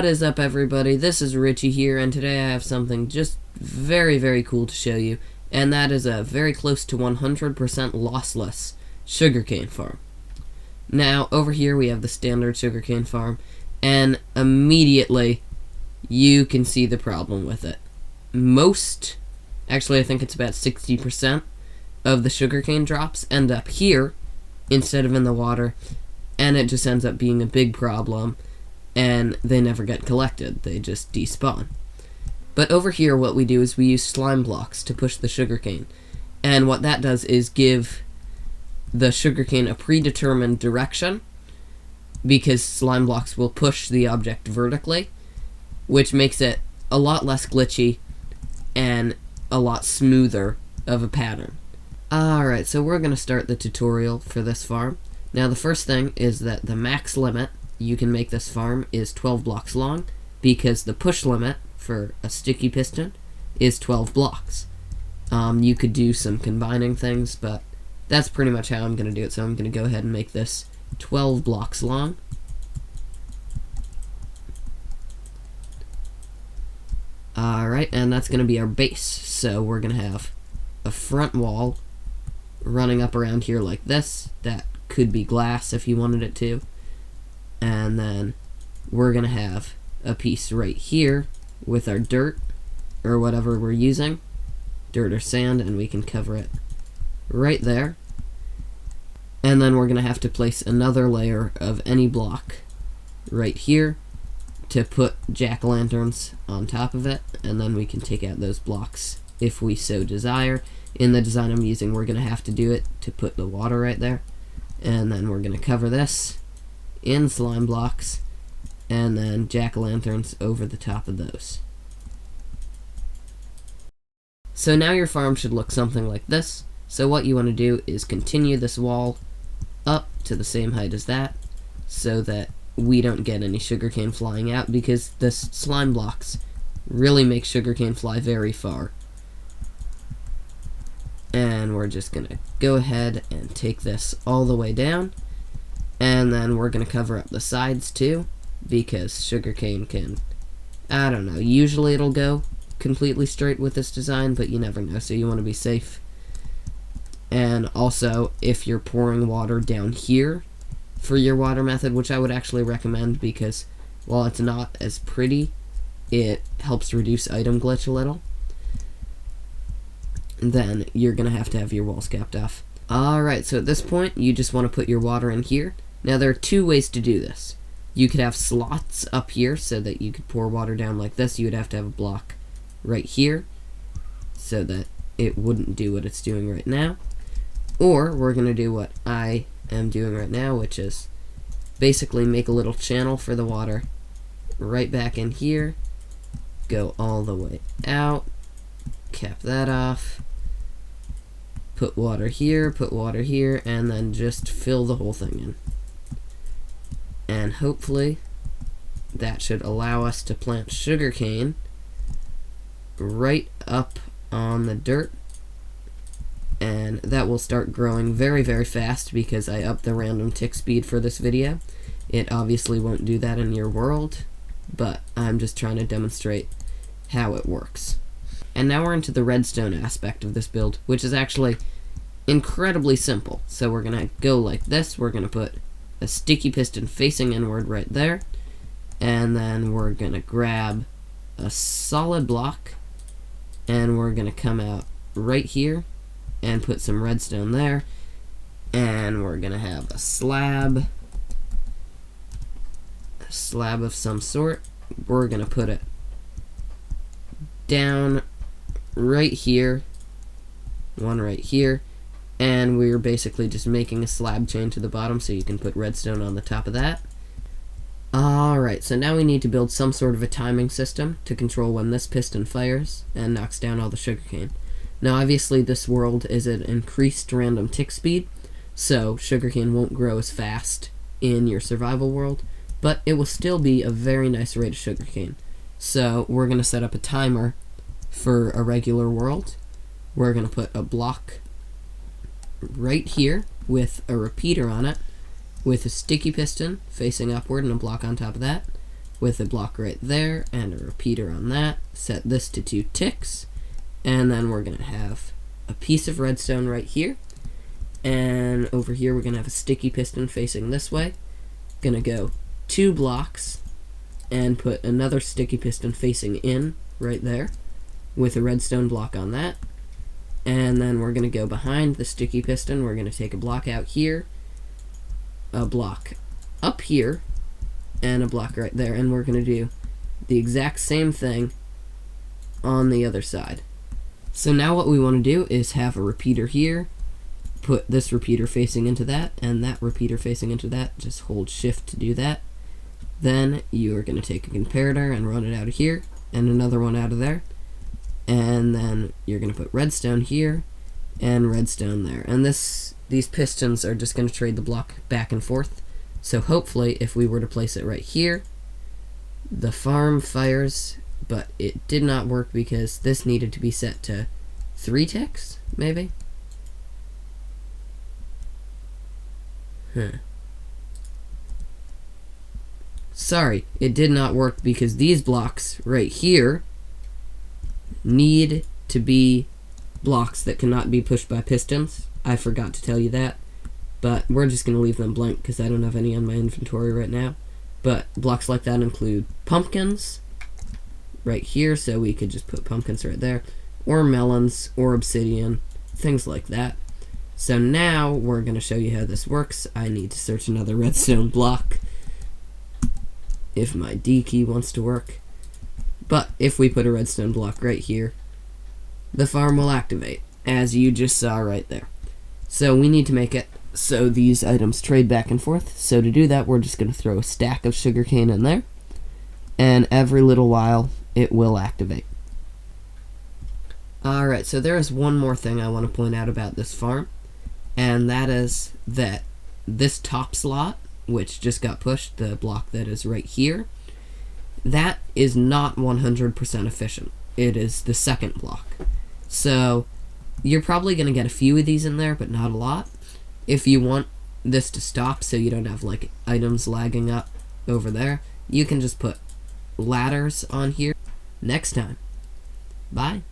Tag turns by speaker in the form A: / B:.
A: is up, everybody? This is Richie here, and today I have something just very, very cool to show you, and that is a very close to 100% lossless sugarcane farm. Now, over here we have the standard sugarcane farm, and immediately you can see the problem with it. Actually I think it's about 60% of the sugarcane drops end up here instead of in the water, and it just ends up being a big problem, and they never get collected. They just despawn. But over here what we do is we use slime blocks to push the sugarcane, and what that does is give the sugarcane a predetermined direction, because slime blocks will push the object vertically, which makes it a lot less glitchy and a lot smoother of a pattern. Alright, so we're going to start the tutorial for this farm. Now the first thing is that the max limit you can make this farm is 12 blocks long, because the push limit for a sticky piston is 12 blocks. You could do some combining things, but that's pretty much how I'm going to do it. So I'm going to go ahead and make this 12 blocks long. Alright, and that's going to be our base. So we're going to have a front wall running up around here like this. That could be glass if you wanted it to. And then we're going to have a piece right here with our dirt, or whatever we're using, dirt or sand, and we can cover it right there. And then we're going to have to place another layer of any block right here to put jack-o'-lanterns on top of it, and then we can take out those blocks if we so desire. In the design I'm using, we're going to have to do it to put the water right there. And then we're going to cover this in slime blocks, and then jack-o'-lanterns over the top of those. So now your farm should look something like this. So what you want to do is continue this wall up to the same height as that, so that we don't get any sugarcane flying out, because the slime blocks really make sugarcane fly very far. And we're just going to go ahead and take this all the way down, and then we're going to cover up the sides too, because sugarcane can, I don't know, usually it'll go completely straight with this design, but you never know, so you want to be safe. And also, if you're pouring water down here for your water method, which I would actually recommend, because while it's not as pretty, it helps reduce item glitch a little, then you're going to have your walls capped off. Alright, so at this point, you just want to put your water in here. Now there are two ways to do this. You could have slots up here so that you could pour water down like this. You would have to have a block right here so that it wouldn't do what it's doing right now. Or we're going to do what I am doing right now, which is basically make a little channel for the water right back in here, go all the way out, cap that off, put water here, and then just fill the whole thing in. And hopefully that should allow us to plant sugarcane right up on the dirt, and that will start growing very, very fast because I upped the random tick speed for this video. It obviously won't do that in your world, but I'm just trying to demonstrate how it works. And now we're into the redstone aspect of this build, which is actually incredibly simple. So we're going to go like this. We're going to put a sticky piston facing inward right there, and then we're going to grab a solid block, and we're going to come out right here and put some redstone there, and we're going to have a slab of some sort. We're going to put it down right here, one right here, and we're basically just making a slab chain to the bottom so you can put redstone on the top of that. Alright, so now we need to build some sort of a timing system to control when this piston fires and knocks down all the sugarcane. Now obviously this world is at increased random tick speed, so sugarcane won't grow as fast in your survival world, but it will still be a very nice rate of sugarcane. So we're going to set up a timer for a regular world. We're going to put a block right here with a repeater on it, with a sticky piston facing upward and a block on top of that. with a block right there and a repeater on that. Set this to 2 ticks, and then we're going to have a piece of redstone right here, and over here we're going to have a sticky piston facing this way. Going to go 2 blocks and put another sticky piston facing in right there with a redstone block on that. And then we're going to go behind the sticky piston. We're going to take a block out here, a block up here, and a block right there, and we're going to do the exact same thing on the other side. So now what we want to do is have a repeater here, put this repeater facing into that, and that repeater facing into that. Just hold shift to do that. Then you are going to take a comparator and run it out of here, and another one out of there, and then you're going to put redstone here and redstone there, and these pistons are just going to trade the block back and forth. So hopefully if we were to place it right here, the farm fires, but it did not work because this needed to be set to 3 ticks, maybe? Sorry, it did not work because these blocks right here need to be blocks that cannot be pushed by pistons. I forgot to tell you that, but we're just going to leave them blank because I don't have any on my inventory right now. But blocks like that include pumpkins right here, so we could just put pumpkins right there, or melons, or obsidian, things like that. So now we're going to show you how this works. I need to search another redstone block if my D key wants to work. But if we put a redstone block right here, the farm will activate, as you just saw right there. So we need to make it so these items trade back and forth. So to do that, we're just going to throw a stack of sugarcane in there, and every little while it will activate. Alright, so there is one more thing I want to point out about this farm, and that is that this top slot, which just got pushed, the block that is right here, that is not 100% efficient. It is the second block. So you're probably going to get a few of these in there, but not a lot. If you want this to stop so you don't have like items lagging up over there, you can just put ladders on here. Next time. Bye.